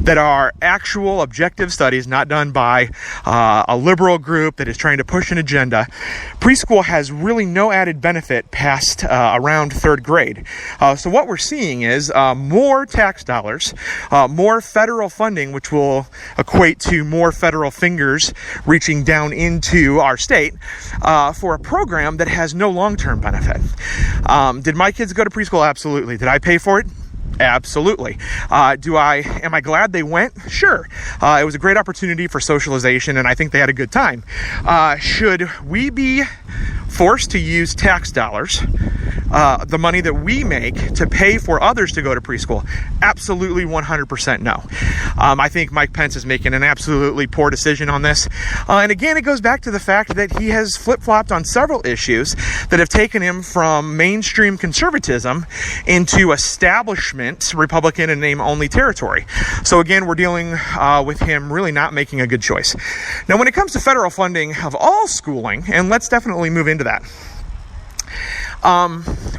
that are actual objective studies, not done by a liberal group that is trying to push an agenda, preschool has really no added benefit past around third grade. So what we're seeing is more tax dollars, more federal funding, which will equate to more federal fingers reaching down into our state for a program that has no long-term benefit. Did my kids go to preschool? Absolutely. Did I pay for it? Absolutely. Am I glad they went? Sure. It was a great opportunity for socialization, and I think they had a good time. Should we be forced to use tax dollars, the money that we make, to pay for others to go to preschool? Absolutely 100% no. I think Mike Pence is making an absolutely poor decision on this. And again, it goes back to the fact that he has flip-flopped on several issues that have taken him from mainstream conservatism into establishment Republican and name-only territory. So again, we're dealing with him really not making a good choice. Now, when it comes to federal funding of all schooling, and let's definitely move into that.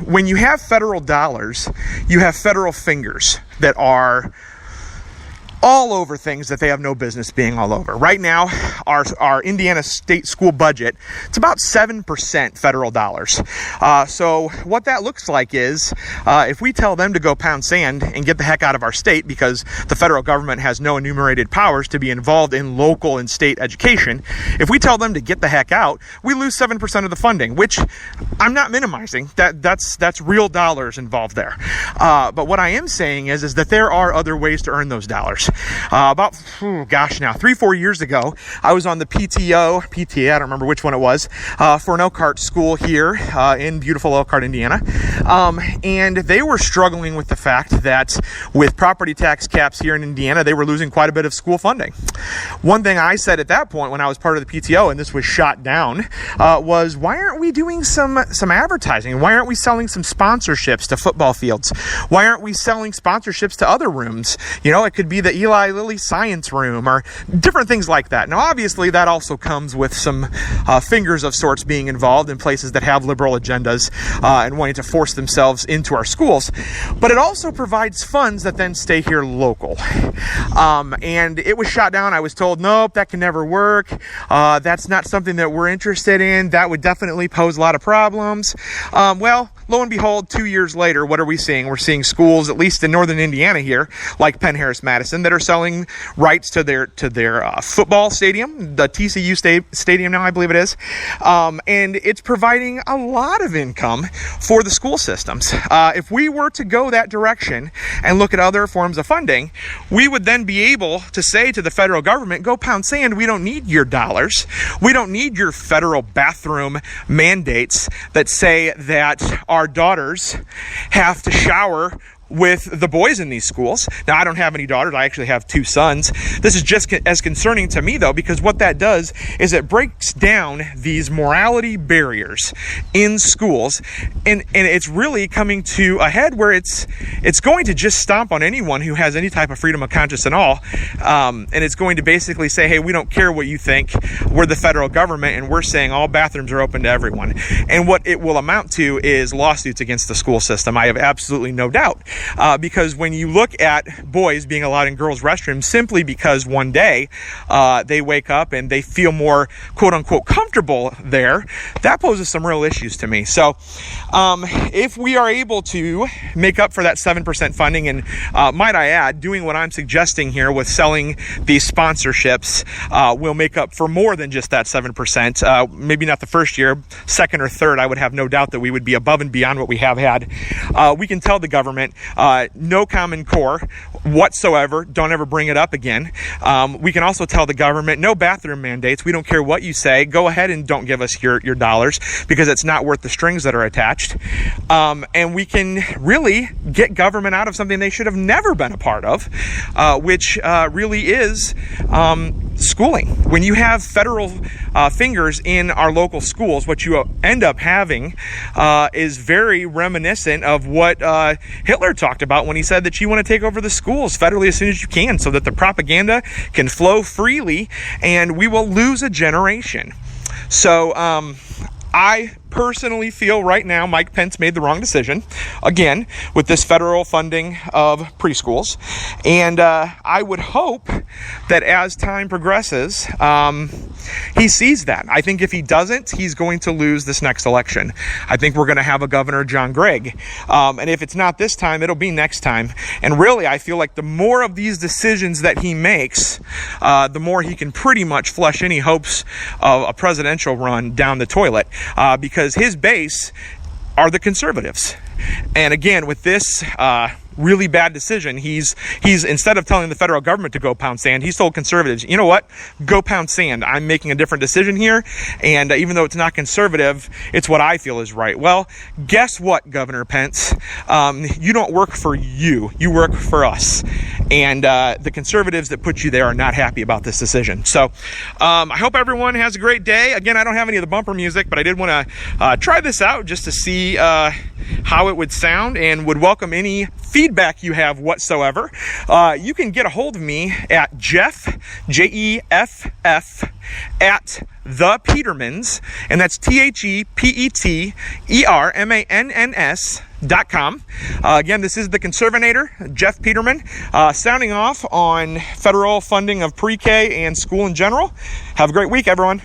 When you have federal dollars, you have federal fingers that are all over things that they have no business being all over. Right now, our Indiana state school budget, it's about 7% federal dollars. So what that looks like is if we tell them to go pound sand and get the heck out of our state because the federal government has no enumerated powers to be involved in local and state education, if we tell them to get the heck out, we lose 7% of the funding, which I'm not minimizing. That's real dollars involved there. But what I am saying is that there are other ways to earn those dollars. About 3-4 years ago, I was on the PTA, I don't remember which one it was, for an Elkhart school here in beautiful Elkhart, Indiana. And they were struggling with the fact that with property tax caps here in Indiana, they were losing quite a bit of school funding. One thing I said at that point when I was part of the PTO, and this was shot down, was why aren't we doing some advertising? Why aren't we selling some sponsorships to football fields? Why aren't we selling sponsorships to other rooms? You know, it could be the Eli Lilly Science Room or different things like that. Now, obviously, that also comes with some fingers of sorts being involved in places that have liberal agendas and wanting to force themselves into our schools. But it also provides funds that then stay here local. And it was shot down. I was told, nope, that can never work. That's not something that we're interested in. That would definitely pose a lot of problems. Well, lo and behold, 2 years later, what are we seeing? We're seeing schools, at least in northern Indiana here, like Penn Harris Madison, that are selling rights to their football stadium, the TCU stadium now, I believe it is. And it's providing a lot of income for the school systems. If we were to go that direction and look at other forms of funding, we would then be able to say to the federal government, go pound sand, we don't need your dollars. We don't need your federal bathroom mandates that say that our daughters have to shower with the boys in these schools. Now, I don't have any daughters. I actually have 2 sons. This is just as concerning to me, though, because what that does is it breaks down these morality barriers in schools, and it's really coming to a head where it's going to just stomp on anyone who has any type of freedom of conscience at all, and it's going to basically say, hey, we don't care what you think. We're the federal government, and we're saying all bathrooms are open to everyone. And what it will amount to is lawsuits against the school system. I have absolutely no doubt. Because when you look at boys being allowed in girls' restrooms simply because one day they wake up and they feel more quote-unquote comfortable there, that poses some real issues to me. So if we are able to make up for that 7% funding, and might I add, doing what I'm suggesting here with selling these sponsorships will make up for more than just that 7%. Maybe not the first year, second or third, I would have no doubt that we would be above and beyond what we have had. We can tell the government, no Common Core whatsoever. Don't ever bring it up again. We can also tell the government, no bathroom mandates. We don't care what you say. Go ahead and don't give us your dollars because it's not worth the strings that are attached. And we can really get government out of something they should have never been a part of, which really is schooling. When you have federal fingers in our local schools, what you end up having is very reminiscent of what Hitler talked about when he said that you want to take over the schools federally as soon as you can so that the propaganda can flow freely and we will lose a generation. So I personally feel right now Mike Pence made the wrong decision, again, with this federal funding of preschools. And I would hope that as time progresses, he sees that. I think if he doesn't, he's going to lose this next election. I think we're going to have a Governor John Gregg. And if it's not this time, it'll be next time. And really, I feel like the more of these decisions that he makes, the more he can pretty much flush any hopes of a presidential run down the toilet, because his base are the conservatives. And again, with this really bad decision, he's instead of telling the federal government to go pound sand, he's told conservatives, you know what, go pound sand. I'm making a different decision here, and even though it's not conservative, it's what I feel is right. Well, guess what, Governor Pence? You don't work for you work for us, and the conservatives that put you there are not happy about this decision. So I hope everyone has a great day. Again, I don't have any of the bumper music, but I did want to try this out just to see how it would sound, and would welcome any feedback you have whatsoever. You can get a hold of me at Jeff, Jeff, at The Petermans, and that's ThePetermans.com. Again, this is the Conservinator, Jeff Peterman, sounding off on federal funding of pre-K and school in general. Have a great week, everyone.